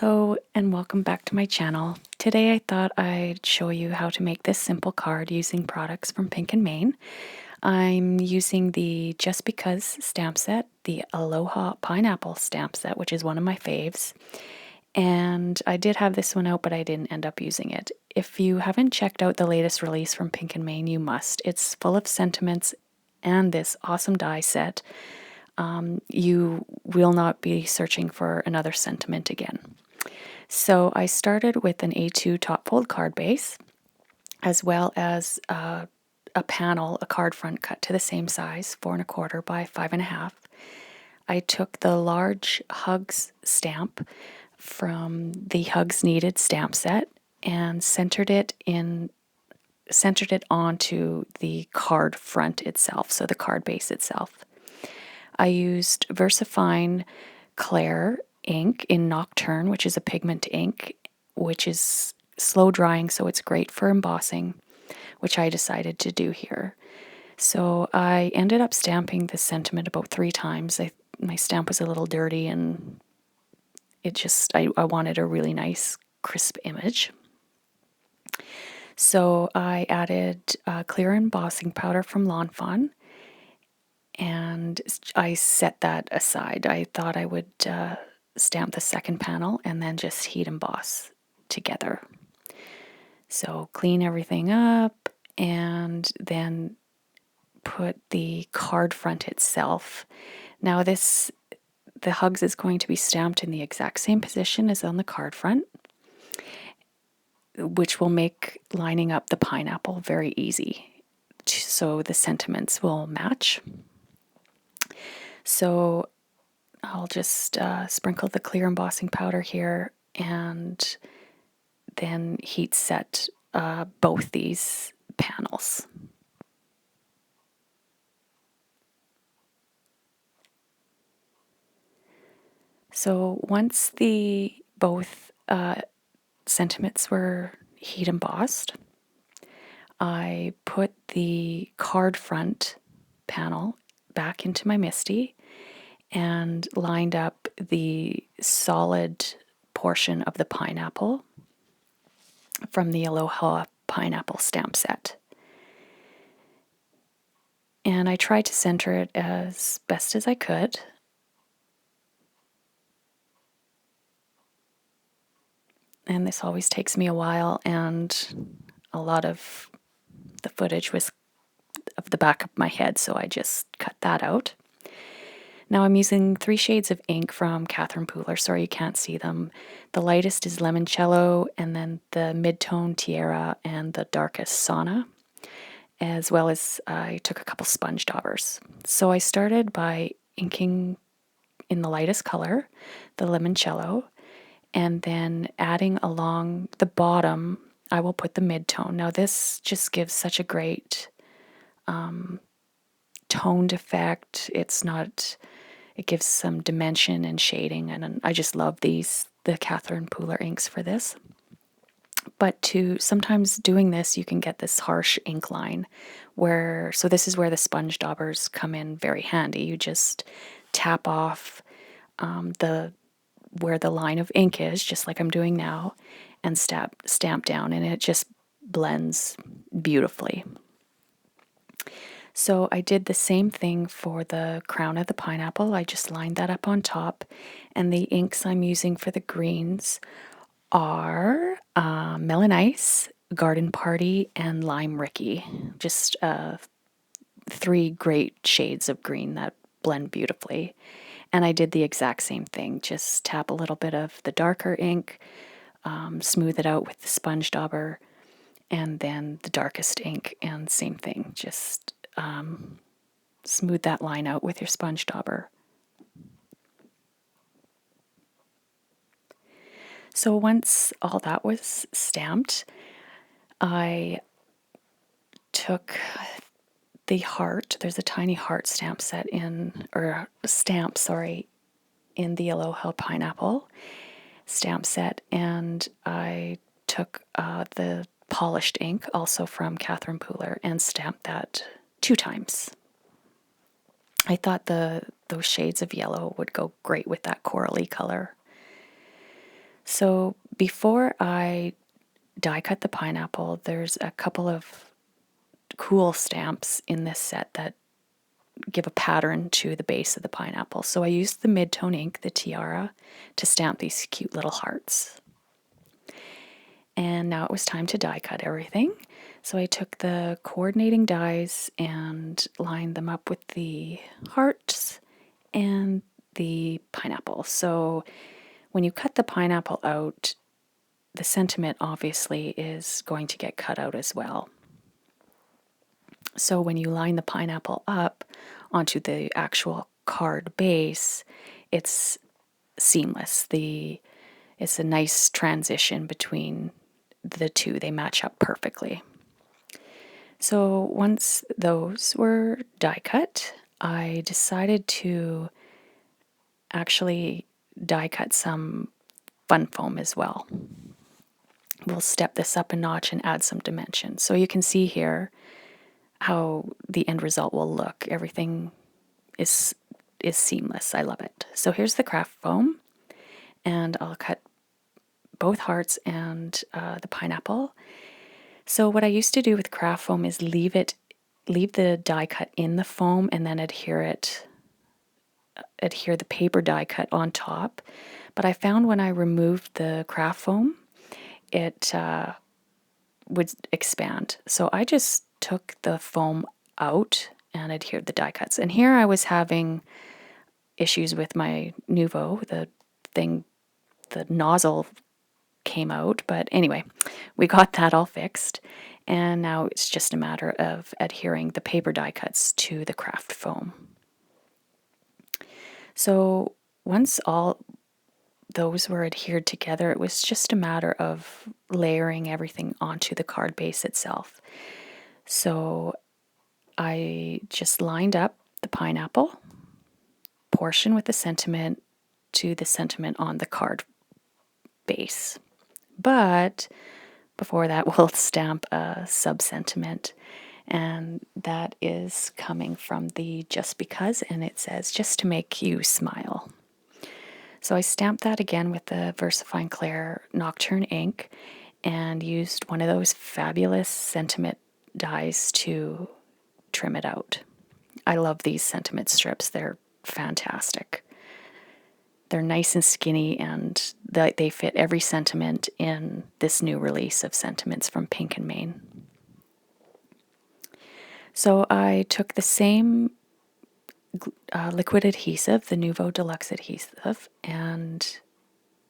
Hello and welcome back to my channel. Today I thought I'd show you how to make this simple card using products from Pink&Main. I'm using the Just Because stamp set, the Aloha Pineapple stamp set, which is one of my faves. And I did have this one out, but I didn't end up using it. If you haven't checked out the latest release from Pink&Main, you must. It's full of sentiments and this awesome die set. You will not be searching for another sentiment again. So I started with an A2 top fold card base, as well as a panel, a card front cut to the same size, 4¼ by 5½. I took the large Hugs stamp from the Hugs Needed stamp set and centered it onto the card front itself, so the card base itself. I used VersaFine Clair ink in Nocturne, which is a pigment ink, which is slow drying, so it's great for embossing, which I decided to do here. So I ended up stamping this sentiment about 3 times. My stamp was a little dirty, and I wanted a really nice, crisp image. So I added clear embossing powder from Lawn Fawn, and I set that aside. I thought I would stamp the second panel and then just heat emboss together. So clean everything up and then put the card front itself. Now the Hugs is going to be stamped in the exact same position as on the card front, which will make lining up the pineapple very easy, so the sentiments will match. So I'll just sprinkle the clear embossing powder here and then heat set both these panels. So once both sentiments were heat embossed, I put the card front panel back into my MISTI and lined up the solid portion of the pineapple from the Aloha Pineapple stamp set. And I tried to center it as best as I could. And this always takes me a while, and a lot of the footage was of the back of my head, so I just cut that out. Now I'm using 3 shades of ink from Catherine Pooler. Sorry you can't see them. The lightest is Limoncello, and then the mid-tone Tierra, and the darkest Sauna, as well as I took a couple sponge daubers. So I started by inking in the lightest color, the Limoncello, and then adding along the bottom, I will put the mid-tone. Now this just gives such a great toned effect. It gives some dimension and shading, and I just love the Catherine Pooler inks for this. But sometimes doing this, you can get this harsh ink line so this is where the sponge daubers come in very handy. You just tap off where the line of ink is, just like I'm doing now, and stamp down, and it just blends beautifully. So I did the same thing for the crown of the pineapple. I just lined that up on top, and the inks I'm using for the greens are Melon Ice, Garden Party, and Lime Ricky. Just 3 great shades of green that blend beautifully. And I did the exact same thing. Just tap a little bit of the darker ink, smooth it out with the sponge dauber, and then the darkest ink, and same thing. Just smooth that line out with your sponge dauber. So once all that was stamped, I took the heart. There's a tiny heart stamp set in the Aloha Pineapple stamp set, and I took the polished ink, also from Catherine Pooler, and stamped that 2 times. I thought those shades of yellow would go great with that corally color. So before I die cut the pineapple, there's a couple of cool stamps in this set that give a pattern to the base of the pineapple. So I used the mid-tone ink, the Tiara, to stamp these cute little hearts. And now it was time to die cut everything. So I took the coordinating dies and lined them up with the hearts and the pineapple. So when you cut the pineapple out, the sentiment obviously is going to get cut out as well. So when you line the pineapple up onto the actual card base, it's seamless. It's a nice transition between the two. They match up perfectly. So once those were die cut, I decided to actually die cut some fun foam as well. We'll step this up a notch and add some dimension. So you can see here how the end result will look. Everything is seamless. I love it. So here's the craft foam, and I'll cut both hearts and the pineapple. So what I used to do with craft foam is leave the die cut in the foam and then adhere the paper die cut on top. But I found when I removed the craft foam, it would expand. So I just took the foam out and adhered the die cuts. And here I was having issues with my Nuvo. The nozzle came out, but anyway, we got that all fixed. And now it's just a matter of adhering the paper die cuts to the craft foam. So once all those were adhered together, it was just a matter of layering everything onto the card base itself. So I just lined up the pineapple portion with the sentiment to the sentiment on the card base. But before that, we'll stamp a sub-sentiment, and that is coming from the Just Because, and it says, "Just to make you smile." So I stamped that again with the VersaFine Clair Nocturne ink and used one of those fabulous sentiment dies to trim it out. I love these sentiment strips. They're fantastic. They're nice and skinny, and they fit every sentiment in this new release of sentiments from Pink&Main. So I took the same liquid adhesive, the Nuvo Deluxe adhesive, and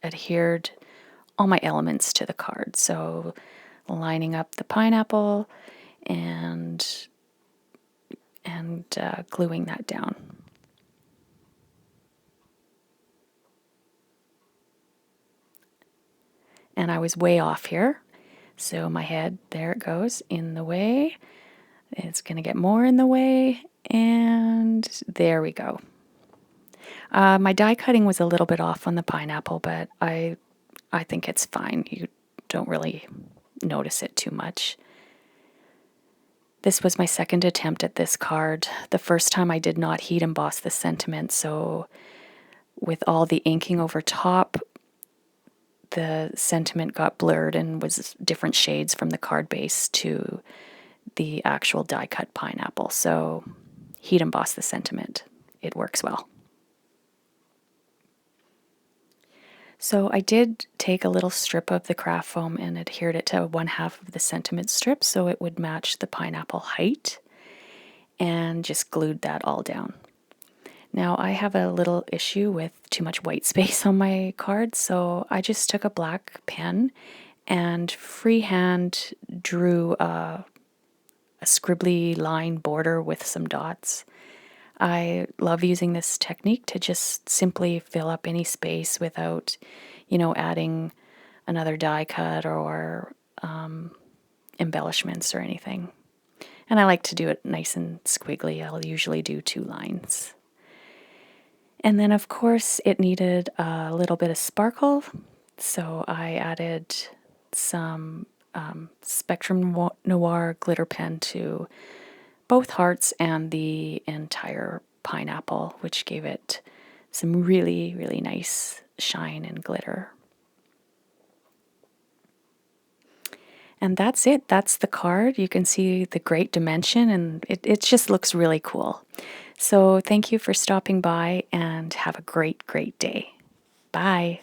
adhered all my elements to the card. So lining up the pineapple and gluing that down. And I was way off here. So my head, there it goes, in the way. It's going to get more in the way. And there we go. My die cutting was a little bit off on the pineapple, but I think it's fine. You don't really notice it too much. This was my second attempt at this card. The first time I did not heat emboss the sentiment, so with all the inking over top, the sentiment got blurred and was different shades from the card base to the actual die cut pineapple. So heat emboss the sentiment. It works well. So I did take a little strip of the craft foam and adhered it to one half of the sentiment strip so it would match the pineapple height, and just glued that all down. Now I have a little issue with too much white space on my cards, so I just took a black pen and freehand drew a scribbly line border with some dots. I love using this technique to just simply fill up any space without, adding another die cut or embellishments or anything. And I like to do it nice and squiggly. I'll usually do 2 lines. And then, of course, it needed a little bit of sparkle, so I added some Spectrum Noir glitter pen to both hearts and the entire pineapple, which gave it some really, really nice shine and glitter. And that's it. That's the card. You can see the great dimension and it just looks really cool. So thank you for stopping by and have a great, great day. Bye.